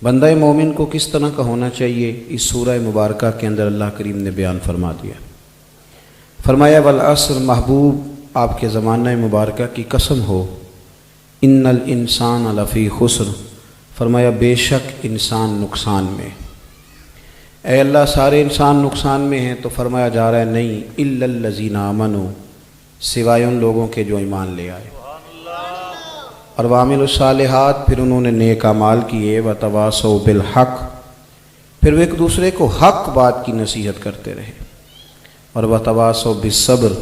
بندہ مومن کو کس طرح کا ہونا چاہیے اس سورہ مبارکہ کے اندر اللہ کریم نے بیان فرما دیا۔ فرمایا والعصر، محبوب آپ کے زمانہ مبارکہ کی قسم ہو، ان الانسان لفی خسر، فرمایا بے شک انسان نقصان میں۔ اے اللہ سارے انسان نقصان میں ہیں، تو فرمایا جا رہا ہے نہیں، الا الذین آمنوا، سوائے ان لوگوں کے جو ایمان لے آئے اور وعملوا الصالحات، پھر انہوں نے نیک اعمال کیے، وتواصوا بالحق، پھر وہ ایک دوسرے کو حق بات کی نصیحت کرتے رہے، اور وتواصوا بالصبر،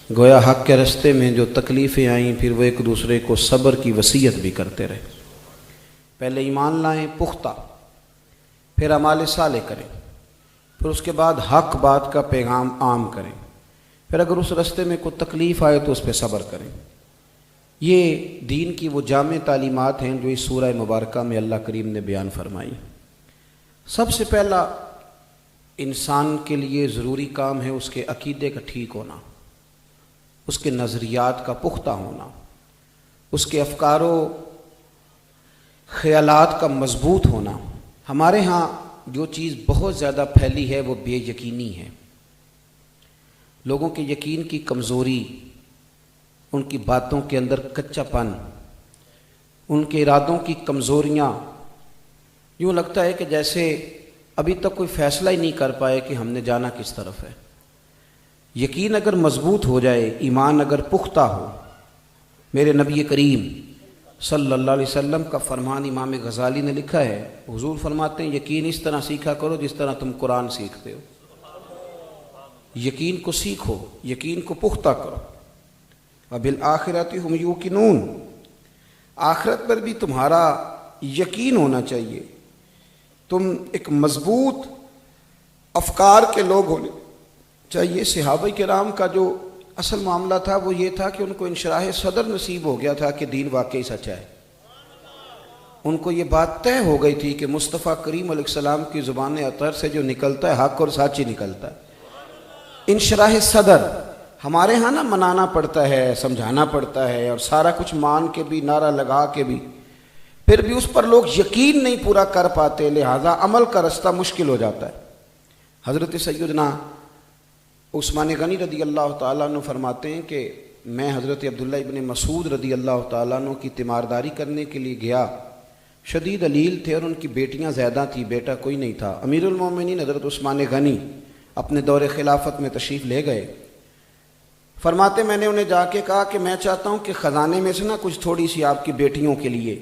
گویا حق کے رستے میں جو تکلیفیں آئیں پھر وہ ایک دوسرے کو صبر کی وصیت بھی کرتے رہے۔ پہلے ایمان لائیں پختہ، پھر اعمال صالح کریں، پھر اس کے بعد حق بات کا پیغام عام کریں، پھر اگر اس رستے میں کوئی تکلیف آئے تو اس پہ صبر کریں۔ یہ دین کی وہ جامع تعلیمات ہیں جو اس سورہ مبارکہ میں اللہ کریم نے بیان فرمائی۔ سب سے پہلا انسان کے لیے ضروری کام ہے اس کے عقیدے کا ٹھیک ہونا، اس کے نظریات کا پختہ ہونا، اس کے افکار و خیالات کا مضبوط ہونا۔ ہمارے ہاں جو چیز بہت زیادہ پھیلی ہے وہ بے یقینی ہے، لوگوں کے یقین کی کمزوری، ان کی باتوں کے اندر کچا پن، ان کے ارادوں کی کمزوریاں، یوں لگتا ہے کہ جیسے ابھی تک کوئی فیصلہ ہی نہیں کر پائے کہ ہم نے جانا کس طرف ہے۔ یقین اگر مضبوط ہو جائے، ایمان اگر پختہ ہو، میرے نبی کریم صلی اللہ علیہ وسلم کا فرمان امام غزالی نے لکھا ہے، حضور فرماتے ہیں یقین اس طرح سیکھا کرو جس طرح تم قرآن سیکھتے ہو۔ یقین کو سیکھو، یقین کو پختہ کرو۔ وبالآخرۃ ہم یوقنون، آخرت پر بھی تمہارا یقین ہونا چاہیے، تم ایک مضبوط افکار کے لوگ ہونے چاہیے۔ صحابہ کرام کا جو اصل معاملہ تھا وہ یہ تھا کہ ان کو انشراح صدر نصیب ہو گیا تھا کہ دین واقعی سچا ہے۔ ان کو یہ بات طے ہو گئی تھی کہ مصطفیٰ کریم علیہ السلام کی زبان اطہر سے جو نکلتا ہے حق اور سچ ہی نکلتا ہے۔ انشراح صدر ہمارے ہاں نا منانا پڑتا ہے، سمجھانا پڑتا ہے، اور سارا کچھ مان کے بھی، نعرہ لگا کے بھی، پھر بھی اس پر لوگ یقین نہیں پورا کر پاتے، لہذا عمل کا رستہ مشکل ہو جاتا ہے۔ حضرت سیدنا عثمان غنی رضی اللہ تعالیٰ عنہ فرماتے ہیں کہ میں حضرت عبداللہ ابن مسعود رضی اللہ تعالیٰ عنہ کی تیمارداری کرنے کے لیے گیا، شدید علیل تھے اور ان کی بیٹیاں زیادہ تھیں، بیٹا کوئی نہیں تھا۔ امیر المومنین حضرت عثمان غنی اپنے دور خلافت میں تشریف لے گئے، فرماتے میں نے انہیں جا کے کہا کہ میں چاہتا ہوں کہ خزانے میں سے نا کچھ تھوڑی سی آپ کی بیٹیوں کے لیے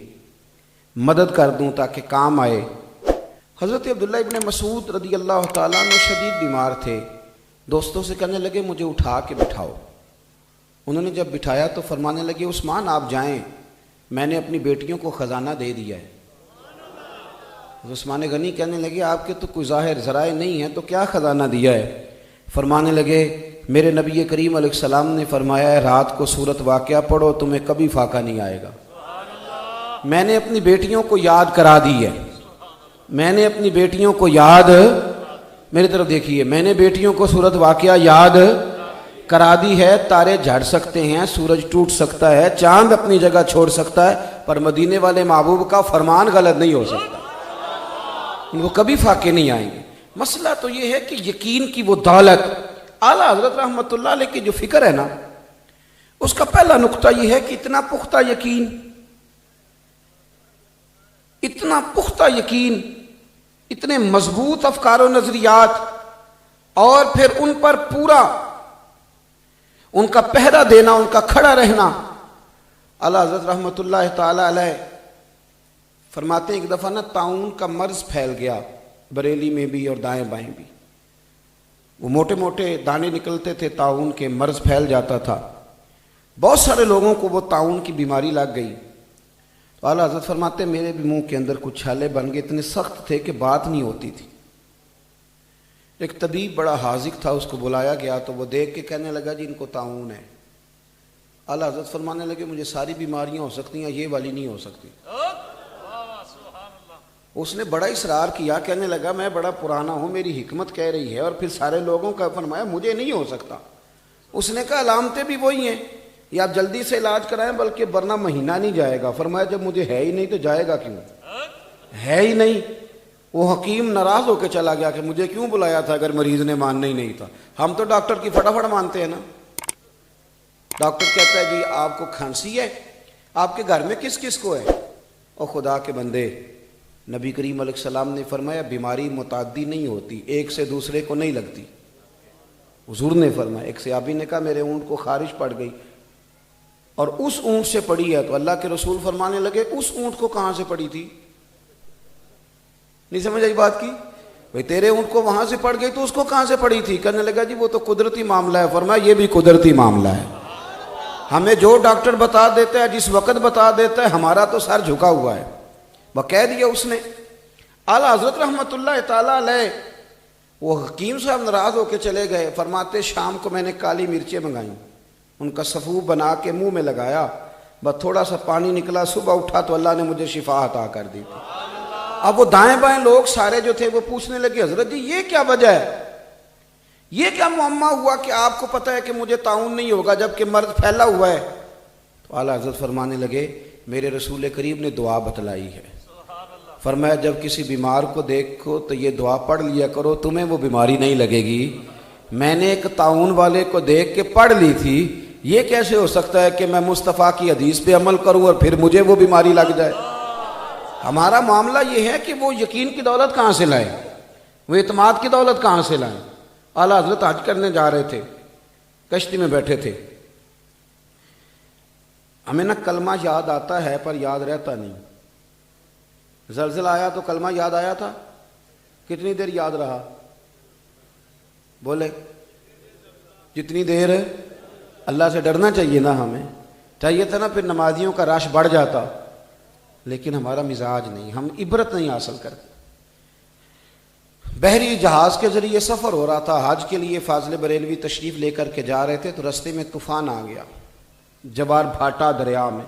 مدد کر دوں تاکہ کام آئے۔ حضرت عبداللہ ابن مسعود رضی اللہ تعالیٰ عنہ شدید بیمار تھے، دوستوں سے کہنے لگے مجھے اٹھا کے بٹھاؤ۔ انہوں نے جب بٹھایا تو فرمانے لگے عثمان آپ جائیں، میں نے اپنی بیٹیوں کو خزانہ دے دیا ہے۔ عثمان غنی کہنے لگے آپ کے تو کوئی ظاہر ذرائع نہیں ہیں، تو کیا خزانہ دیا ہے؟ فرمانے لگے میرے نبی کریم علیہ السلام نے فرمایا ہے رات کو سورت واقعہ پڑھو تمہیں کبھی فاقہ نہیں آئے گا۔ میں نے اپنی بیٹیوں کو یاد کرا دی ہے، میں نے اپنی بیٹیوں کو یاد، میری طرف دیکھیے، میں نے بیٹیوں کو سورت واقعہ یاد کرا دی ہے۔ تارے جھڑ سکتے ہیں، سورج ٹوٹ سکتا ہے، چاند اپنی جگہ چھوڑ سکتا ہے، پر مدینے والے محبوب کا فرمان غلط نہیں ہو سکتا، ان کو کبھی فاقے نہیں آئیں گے۔ مسئلہ تو یہ ہے کہ یقین کی وہ دولت، اعلیٰ حضرت رحمۃ اللہ علیہ کی جو فکر ہے نا، اس کا پہلا نقطہ یہ ہے کہ اتنا پختہ یقین، اتنا پختہ یقین، اتنے مضبوط افکار و نظریات، اور پھر ان پر پورا ان کا پہرا دینا، ان کا کھڑا رہنا۔ اعلیٰ حضرت رحمۃ اللہ تعالی علیہ فرماتے ہیں ایک دفعہ نا طاعون کا مرض پھیل گیا بریلی میں بھی اور دائیں بائیں بھی، وہ موٹے موٹے دانے نکلتے تھے، طاعون کے مرض پھیل جاتا تھا، بہت سارے لوگوں کو وہ طاعون کی بیماری لگ گئی۔ تو اعلیٰ حضرت فرماتے ہیں میرے بھی منہ کے اندر کچھ چھالے بن گئے، اتنے سخت تھے کہ بات نہیں ہوتی تھی۔ ایک طبیب بڑا حاذق تھا، اس کو بلایا گیا تو وہ دیکھ کے کہنے لگا جی ان کو طاعون ہے۔ اعلیٰ حضرت فرمانے لگے مجھے ساری بیماریاں ہو سکتی ہیں، یہ والی نہیں ہو سکتی۔ اس نے بڑا اصرار کیا، کہنے لگا میں بڑا پرانا ہوں، میری حکمت کہہ رہی ہے، اور پھر سارے لوگوں کا فرمایا مجھے نہیں ہو سکتا۔ اس نے کہا علامتیں بھی وہی ہیں، یا آپ جلدی سے علاج کرائیں بلکہ ورنہ مہینہ نہیں جائے گا۔ فرمایا جب مجھے ہے ہی نہیں تو جائے گا کیوں؟ ہے ہی نہیں. وہ حکیم ناراض ہو کے چلا گیا کہ مجھے کیوں بلایا تھا اگر مریض نے ماننا ہی نہیں تھا. ہم تو ڈاکٹر کی فٹافٹ مانتے ہیں نا. ڈاکٹر کہتا ہے جی آپ کو کھانسی ہے, آپ کے گھر میں کس کس کو ہے؟ اور خدا کے بندے, نبی کریم علیہ السلام نے فرمایا بیماری متعدی نہیں ہوتی, ایک سے دوسرے کو نہیں لگتی. حضور نے فرمایا, ایک صحابی نے کہا میرے اونٹ کو خارش پڑ گئی اور اس اونٹ سے پڑی ہے, تو اللہ کے رسول فرمانے لگے اس اونٹ کو کہاں سے پڑی تھی؟ نہیں سمجھ آئی بات کی؟ بھئی تیرے اونٹ کو وہاں سے پڑ گئی تو اس کو کہاں سے پڑی تھی؟ کہنے لگا جی وہ تو قدرتی معاملہ ہے. فرمایا یہ بھی قدرتی معاملہ ہے. ہمیں جو ڈاکٹر بتا دیتا ہے جس وقت بتا دیتا ہے ہمارا تو سر جھکا ہوا ہے. وہ کہہ دیا اس نے. اعلیٰ حضرت رحمۃ اللہ تعالیٰ علیہ وہ حکیم صاحب ناراض ہو کے چلے گئے. فرماتے شام کو میں نے کالی مرچیں منگائیں, ان کا صفوف بنا کے منہ میں لگایا, بس تھوڑا سا پانی نکلا, صبح اٹھا تو اللہ نے مجھے شفا عطا کر دی تھی. اب وہ دائیں بائیں لوگ سارے جو تھے وہ پوچھنے لگے حضرت جی یہ کیا وجہ ہے, یہ کیا معمہ ہوا کہ آپ کو پتہ ہے کہ مجھے طاعون نہیں ہوگا جبکہ مرض پھیلا ہوا ہے؟ تو اعلیٰ حضرت فرمانے لگے میرے رسول کریم نے دعا بتلائی ہے. فرمایا جب کسی بیمار کو دیکھو تو یہ دعا پڑھ لیا کرو, تمہیں وہ بیماری نہیں لگے گی. میں نے ایک طاعون والے کو دیکھ کے پڑھ لی تھی, یہ کیسے ہو سکتا ہے کہ میں مصطفیٰ کی حدیث پہ عمل کروں اور پھر مجھے وہ بیماری لگ جائے؟ ہمارا معاملہ یہ ہے کہ وہ یقین کی دولت کہاں سے لائیں, وہ اعتماد کی دولت کہاں سے لائیں. اعلیٰ حضرت حج کرنے جا رہے تھے, کشتی میں بیٹھے تھے. ہمیں نا کلمہ یاد آتا ہے پر یاد رہتا نہیں. زلزلہ آیا تو کلمہ یاد آیا تھا, کتنی دیر یاد رہا؟ بولے جتنی دیر. اللہ سے ڈرنا چاہیے نا, ہمیں چاہیے تھا نا پھر نمازیوں کا رش بڑھ جاتا, لیکن ہمارا مزاج نہیں, ہم عبرت نہیں حاصل کرتے. بحری جہاز کے ذریعے سفر ہو رہا تھا, حج کے لیے فاضل بریلوی تشریف لے کر کے جا رہے تھے تو رستے میں طوفان آ گیا, جوار بھاٹا دریا میں,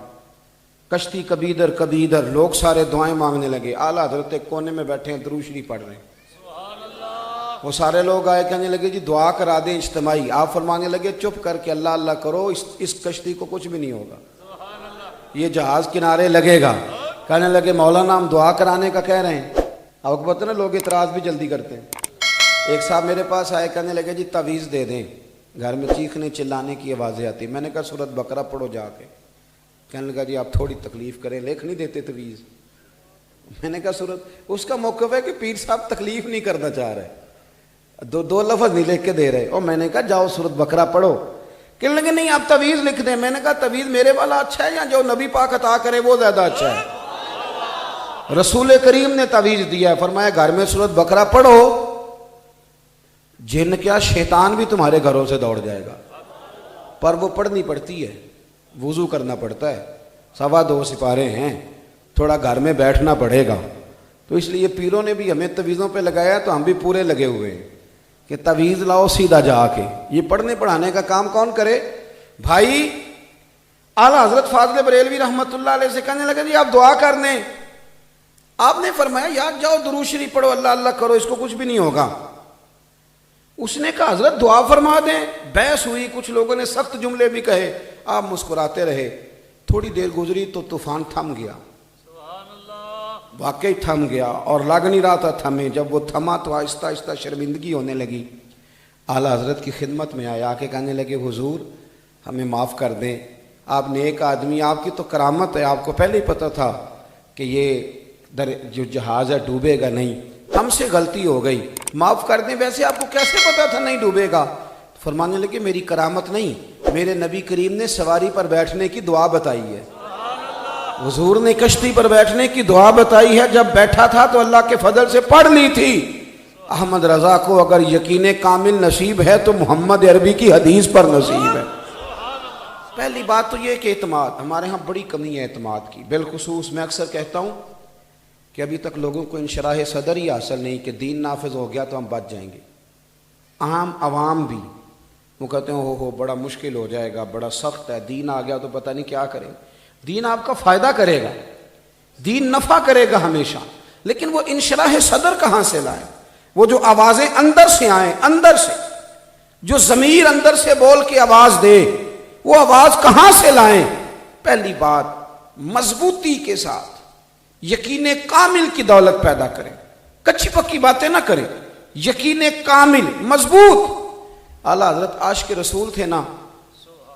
کشتی کبھی ادھر کبھی ادھر, لوگ سارے دعائیں مانگنے لگے. اعلیٰ حضرت ایک کونے میں بیٹھے ہیں درود شریف پڑھ رہے ہیں. وہ سارے لوگ آئے کہنے لگے جی دعا کرا دیں اجتماعی. آپ فرمانے لگے چپ کر کے اللہ اللہ کرو, اس کشتی کو کچھ بھی نہیں ہوگا, یہ جہاز کنارے لگے گا. کہنے لگے مولانا ہم دعا کرانے کا کہہ رہے ہیں. آپ کو پتہ نا لوگ اعتراض بھی جلدی کرتے ہیں. ایک صاحب میرے پاس آئے, کہنے لگے جی تعویذ دے دیں, گھر میں چیخنے چلانے کی آوازیں آتی. میں نے کہا سورۃ بقرہ پڑھو جا کے. کہنے لگا جی آپ تھوڑی تکلیف کریں, لکھ نہیں دیتے تعویذ. میں نے کہا سورۃ, اس کا موقف ہے کہ پیر صاحب تکلیف نہیں کرنا چاہ رہے, دو لفظ نہیں لکھ کے دے رہے. اور میں نے کہا جاؤ سورۃ بقرہ پڑھو. کہنے لگے نہیں آپ تعویذ لکھ دیں. میں نے کہا تعویذ میرے والا اچھا ہے یا جو نبی پاک عطا کرے وہ زیادہ اچھا ہے؟ رسول کریم نے تعویذ دیا ہے, فرمایا گھر میں سورۃ بقرہ پڑھو, جن کیا شیطان بھی تمہارے گھروں سے دوڑ جائے گا. پر وہ پڑھنی پڑتی ہے, وضو کرنا پڑتا ہے, 2.25 سپارے ہیں, تھوڑا گھر میں بیٹھنا پڑے گا. تو اس لیے پیروں نے بھی ہمیں تعویذوں پہ لگایا تو ہم بھی پورے لگے ہوئے ہیں کہ تعویذ لاؤ سیدھا جا کے. یہ پڑھنے پڑھانے کا کام کون کرے بھائی؟ اعلیٰ حضرت فاضل بریلوی رحمۃ اللہ علیہ سے کہنے لگے جی آپ دعا کر دیں. آپ نے فرمایا یاد جاؤ درود شریف پڑھو, اللہ اللہ کرو, اس کو کچھ بھی نہیں ہوگا. اس نے کہا حضرت دعا فرما دیں. بحث ہوئی, کچھ لوگوں نے سخت جملے بھی کہے, آپ مسکراتے رہے. تھوڑی دیر گزری تو طوفان تھم گیا, واقعی تھم گیا, اور لگ نہیں رہا تھا تھمے. جب وہ تھما تو آہستہ آہستہ شرمندگی ہونے لگی. اعلیٰ حضرت کی خدمت میں آیا کے کہنے لگے حضور ہمیں معاف کر دیں, آپ نیک آدمی, آپ کی تو کرامت ہے, آپ کو پہلے ہی پتہ تھا کہ یہ جو جہاز ہے ڈوبے گا نہیں, ہم سے غلطی ہو گئی, معاف کر دیں. ویسے آپ کو کیسے پتا تھا نہیں ڈوبے گا؟ فرمانے لگے میری کرامت نہیں, میرے نبی کریم نے سواری پر بیٹھنے کی دعا بتائی ہے. حضور نے کشتی پر بیٹھنے کی دعا بتائی ہے, جب بیٹھا تھا تو اللہ کے فضل سے پڑھ لی تھی. احمد رضا کو اگر یقین کامل نصیب ہے تو محمد عربی کی حدیث پر نصیب ہے. پہلی بات تو یہ کہ اعتماد, ہمارے ہاں بڑی کمی ہے اعتماد کی. بالخصوص میں اکثر کہتا ہوں کہ ابھی تک لوگوں کو انشراح صدر ہی حاصل نہیں کہ دین نافذ ہو گیا تو ہم بچ جائیں گے. عام عوام بھی وہ کہتے ہیں ہو بڑا مشکل ہو جائے گا, بڑا سخت ہے, دین آ گیا تو پتہ نہیں کیا کریں. دین آپ کا فائدہ کرے گا, دین نفع کرے گا ہمیشہ, لیکن وہ انشراح صدر کہاں سے لائیں؟ وہ جو آوازیں اندر سے آئیں, اندر سے جو ضمیر اندر سے بول کے آواز دے, وہ آواز کہاں سے لائیں؟ پہلی بات مضبوطی کے ساتھ یقین کامل کی دولت پیدا کریں، کچی پکی باتیں نہ کریں، یقین کامل مضبوط۔ اعلیٰ حضرت عاشق رسول تھے نا،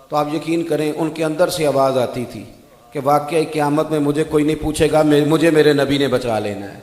تو آپ یقین کریں ان کے اندر سے آواز آتی تھی کہ واقعی قیامت میں مجھے کوئی نہیں پوچھے گا، مجھے میرے نبی نے بچا لینا ہے۔